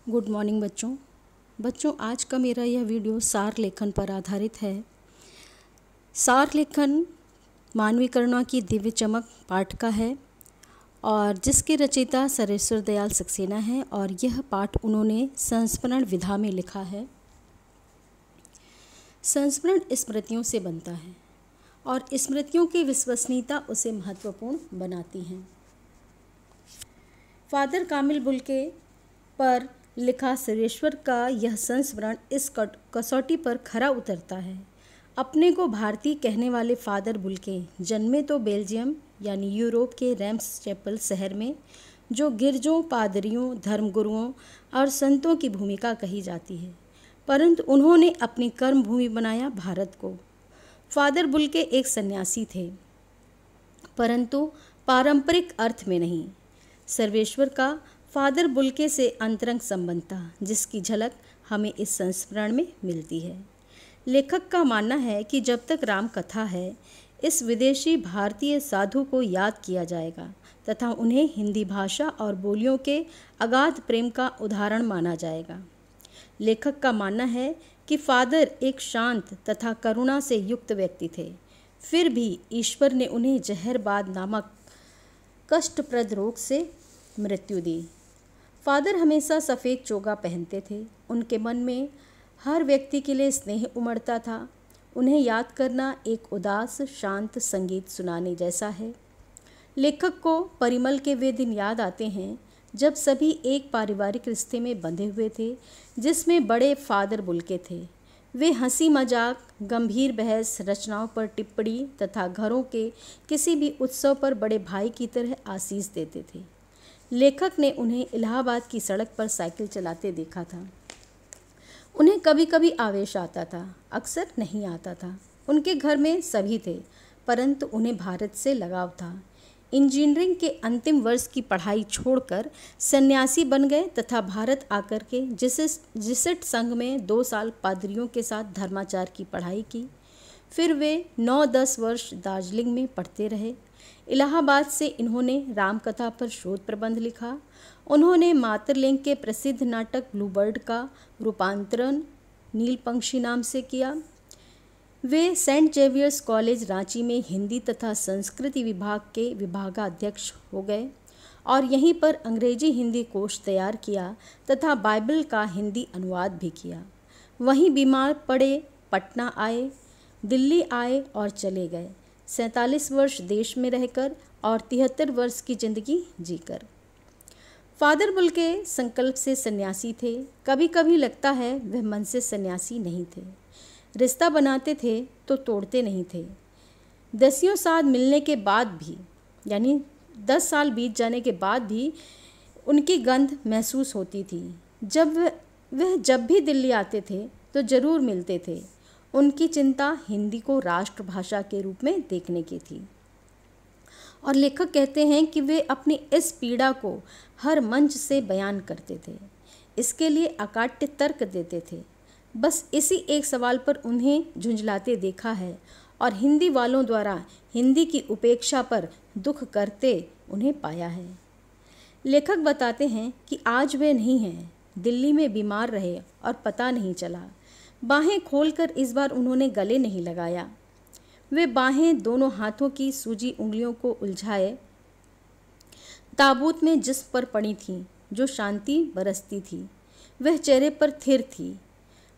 Good morning बच्चों आज का मेरा यह वीडियो सार लेखन पर आधारित है। सार लेखन मानवी करुणा की दिव्य चमक पाठ का है और जिसके रचयिता सरेश्वर दयाल सक्सेना है और यह पाठ उन्होंने संस्मरण विधा में लिखा है। संस्मरण स्मृतियों से बनता है और स्मृतियों की विश्वसनीयता उसे महत्वपूर्ण बनाती हैं। फादर कामिल बुल्के पर लिखा सरेश्वर का यह संस्मरण इस कसौटी पर खरा उतरता है। अपने को भारतीय कहने वाले फादर बुल्के जन्मे तो बेल्जियम यानी यूरोप के रैम्स चैपल शहर में, जो गिरजों, पादरियों, धर्मगुरुओं और संतों की भूमिका कही जाती है, परंतु उन्होंने अपनी कर्म भूमि बनाया भारत को। फादर बुल्के एक सन्यासी थे, परंतु पारंपरिक अर्थ में नहीं। सर्वेश्वर का फादर बुल्के से अंतरंग संबंध था, जिसकी झलक हमें इस संस्मरण में मिलती है। लेखक का मानना है कि जब तक राम कथा है, इस विदेशी भारतीय साधु को याद किया जाएगा तथा उन्हें हिंदी भाषा और बोलियों के अगाध प्रेम का उदाहरण माना जाएगा। लेखक का मानना है कि फादर एक शांत तथा करुणा से युक्त व्यक्ति थे, फिर भी ईश्वर ने उन्हें जहरबाद नामक कष्टप्रद रोग से मृत्यु दी। फादर हमेशा सफ़ेद चोगा पहनते थे। उनके मन में हर व्यक्ति के लिए स्नेह उमड़ता था। उन्हें याद करना एक उदास शांत संगीत सुनाने जैसा है। लेखक को परिमल के वे दिन याद आते हैं जब सभी एक पारिवारिक रिश्ते में बंधे हुए थे, जिसमें बड़े फादर बुल्के थे। वे हंसी मजाक, गंभीर बहस, रचनाओं पर टिप्पणी तथा घरों के किसी भी उत्सव पर बड़े भाई की तरह आशीष देते थे। लेखक ने उन्हें इलाहाबाद की सड़क पर साइकिल चलाते देखा था। उन्हें कभी कभी आवेश आता था, अक्सर नहीं आता था। उनके घर में सभी थे, परंतु उन्हें भारत से लगाव था। इंजीनियरिंग के अंतिम वर्ष की पढ़ाई छोड़कर सन्यासी बन गए तथा भारत आकर के जिसिट संघ में 2 साल पादरियों के साथ धर्माचार की पढ़ाई की। फिर वे 9-10 वर्ष दार्जिलिंग में पढ़ते रहे। इलाहाबाद से इन्होंने रामकथा पर शोध प्रबंध लिखा। उन्होंने मातरलिंग के प्रसिद्ध नाटक ब्लूबर्ड का रूपांतरण नीलपंक्षी नाम से किया। वे सेंट जेवियर्स कॉलेज रांची में हिंदी तथा संस्कृति विभाग के विभागाध्यक्ष हो गए और यहीं पर अंग्रेजी हिंदी कोश तैयार किया तथा बाइबल का हिंदी अनुवाद भी किया। वहीं बीमार पड़े, पटना आए, दिल्ली आए और चले गए। 47 वर्ष देश में रहकर और 73 वर्ष की जिंदगी जीकर। फादर बुल्के संकल्प से सन्यासी थे। कभी कभी लगता है वह मन से सन्यासी नहीं थे। रिश्ता बनाते थे तो तोड़ते नहीं थे। 10 साल मिलने के बाद भी, यानी 10 साल बीत जाने के बाद भी उनकी गंध महसूस होती थी। वह जब भी दिल्ली आते थे तो ज़रूर मिलते थे। उनकी चिंता हिंदी को राष्ट्रभाषा के रूप में देखने की थी और लेखक कहते हैं कि वे अपनी इस पीड़ा को हर मंच से बयान करते थे। इसके लिए अकाट्य तर्क देते थे। बस इसी एक सवाल पर उन्हें झुंझलाते देखा है और हिंदी वालों द्वारा हिंदी की उपेक्षा पर दुख करते उन्हें पाया है। लेखक बताते हैं कि आज वे नहीं हैं, दिल्ली में बीमार रहे और पता नहीं चला। बाहें खोलकर इस बार उन्होंने गले नहीं लगाया। वे बाहें दोनों हाथों की सूजी उंगलियों को उलझाए ताबूत में जिस्म पर पड़ी थीं, जो शांति बरसती थी, वह चेहरे पर थिर थी।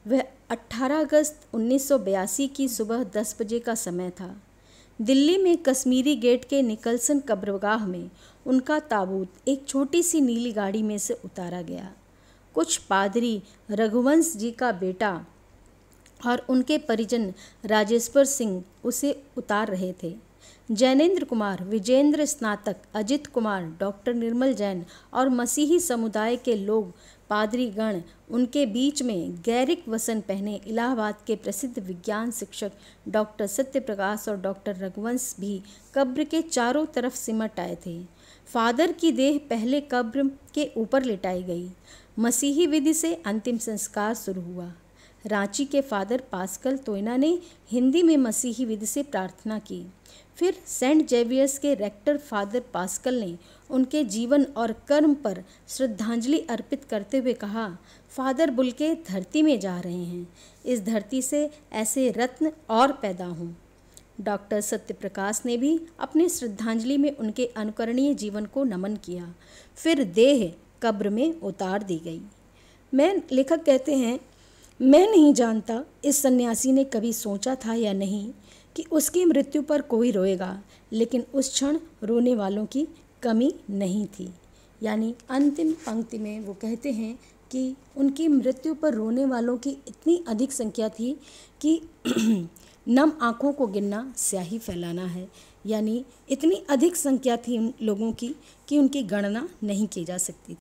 वह 18 अगस्त 1982 की सुबह 10 बजे का समय था। दिल्ली में कश्मीरी गेट के निकलसन कब्रगाह में उनका ताबूत एक छोटी सी नीली गाड़ी में से उतारा गया। कुछ पादरी, रघुवंश जी का बेटा और उनके परिजन राजेश्वर सिंह उसे उतार रहे थे। जैनेन्द्र कुमार, विजेंद्र स्नातक, अजित कुमार, डॉक्टर निर्मल जैन और मसीही समुदाय के लोग, पादरी गण, उनके बीच में गैरिक वसन पहने इलाहाबाद के प्रसिद्ध विज्ञान शिक्षक डॉक्टर सत्यप्रकाश और डॉक्टर रघुवंश भी कब्र के चारों तरफ सिमट आए थे। फादर की देह पहले कब्र के ऊपर लिटाई गई। मसीही विधि से अंतिम संस्कार शुरू हुआ। रांची के फादर पास्कल तोयना ने हिंदी में मसीही विधि से प्रार्थना की। फिर सेंट जेवियर्स के रेक्टर फादर पास्कल ने उनके जीवन और कर्म पर श्रद्धांजलि अर्पित करते हुए कहा, फादर बुल्के धरती में जा रहे हैं, इस धरती से ऐसे रत्न और पैदा हों। डॉक्टर सत्यप्रकाश ने भी अपनी श्रद्धांजलि में उनके अनुकरणीय जीवन को नमन किया। फिर देह कब्र में उतार दी गई। लेखक कहते हैं, मैं नहीं जानता इस सन्यासी ने कभी सोचा था या नहीं कि उसकी मृत्यु पर कोई रोएगा, लेकिन उस क्षण रोने वालों की कमी नहीं थी। यानी अंतिम पंक्ति में वो कहते हैं कि उनकी मृत्यु पर रोने वालों की इतनी अधिक संख्या थी कि नम आँखों को गिनना स्याही फैलाना है। यानी इतनी अधिक संख्या थी उन लोगों की कि उनकी गणना नहीं की जा सकती।